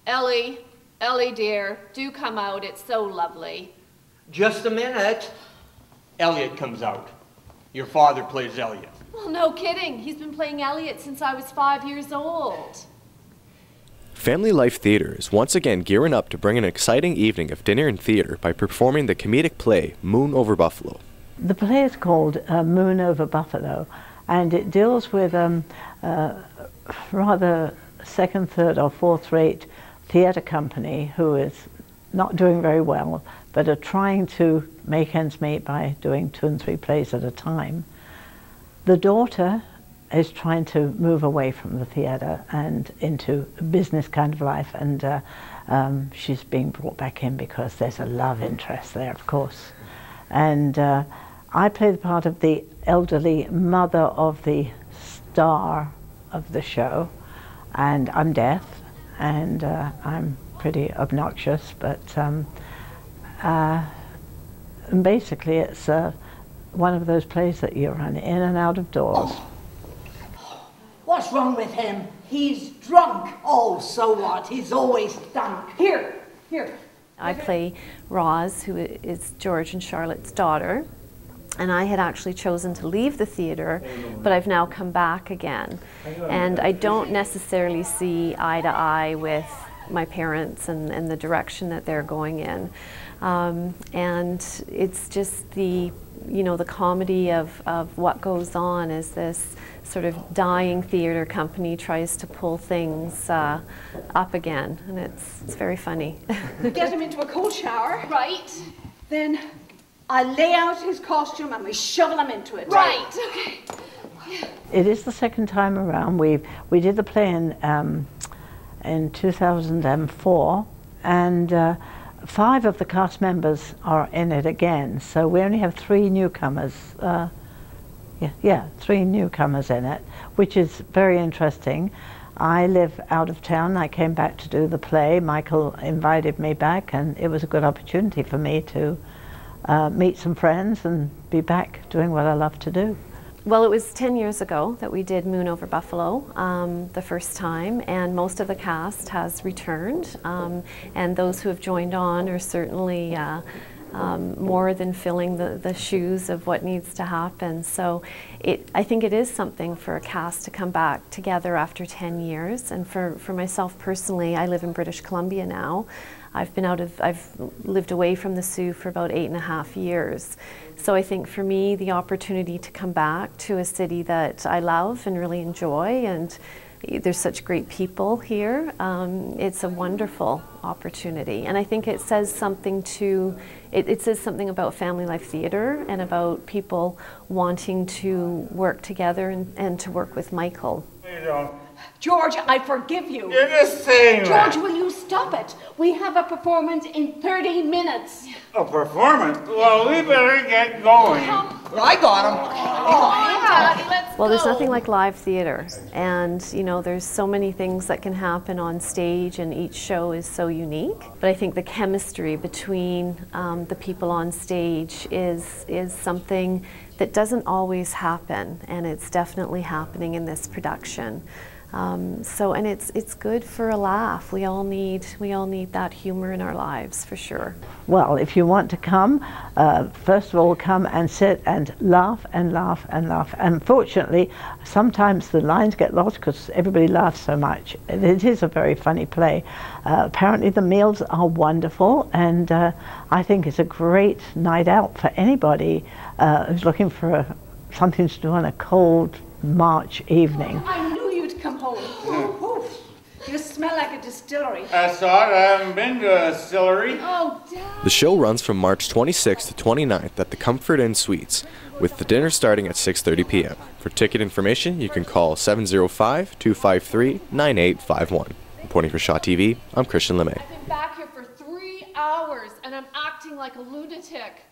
Ellie, Ellie dear, do come out. It's so lovely. Just a minute. Elliot comes out. Your father plays Elliot. Well, no kidding. He's been playing Elliot since I was 5 years old. Family Life Theatre is once again gearing up to bring an exciting evening of dinner and theatre by performing the comedic play Moon Over Buffalo. The play is called Moon Over Buffalo, and it deals with rather second, third or fourth rate theatre company who is not doing very well, but are trying to make ends meet by doing 2 and 3 plays at a time. The daughter is trying to move away from the theatre and into a business kind of life, and she's being brought back in because there's a love interest there, of course. And I play the part of the elderly mother of the star of the show, and I'm deaf, and I'm pretty obnoxious, but basically it's one of those plays that you run in and out of doors. What's wrong with him? He's drunk. Oh, so what? He's always drunk. Here. I play Roz, who is George and Charlotte's daughter, and I had actually chosen to leave the theatre, but I've now come back again. And I don't necessarily see eye to eye with my parents and the direction that they're going in. And it's just the comedy of what goes on as this sort of dying theatre company tries to pull things up again, and it's very funny. Get him into a cold shower. Right. Then I lay out his costume and we shovel him into it. Right. Okay. It is the second time around. We did the play in 2004, and 5 of the cast members are in it again, so we only have 3 newcomers. 3 newcomers in it, which is very interesting. I live out of town. I came back to do the play. Michael invited me back, and it was a good opportunity for me to meet some friends and be back doing what I love to do. Well, it was 10 years ago that we did Moon Over Buffalo the first time, and most of the cast has returned, and those who have joined on are certainly more than filling the shoes of what needs to happen. So I think it is something for a cast to come back together after 10 years, and for myself personally, I live in British Columbia now. I've lived away from the Sioux for about 8.5 years. So I think for me, the opportunity to come back to a city that I love and really enjoy, and there's such great people here, it's a wonderful opportunity. And I think it says something it says something about Family Life Theatre and about people wanting to work together and to work with Michael. George, I forgive you. You're just saying that. George, will you stop it? We have a performance in 30 minutes. A performance? Well, we better get going. Well, I got him. Daddy, let's go. Well, there's nothing like live theatre, and there's so many things that can happen on stage, and each show is so unique. But I think the chemistry between the people on stage is something that doesn't always happen, and it's definitely happening in this production. And it's good for a laugh. We all need that humor in our lives, for sure. Well, if you want to come, first of all, come and sit and laugh and laugh and laugh. Unfortunately, sometimes the lines get lost because everybody laughs so much. It is a very funny play. Apparently the meals are wonderful, and I think it's a great night out for anybody who's looking for something to do on a cold March evening. I knew you'd come home. You smell like a distillery. I thought I haven't been to a distillery. Oh, Dad. The show runs from March 26th to 29th at the Comfort Inn Suites, with the dinner starting at 6:30 p.m. For ticket information, you can call 705-253-9851. Reporting for Shaw TV, I'm Christian LeMay. I've been back here for 3 hours and I'm acting like a lunatic.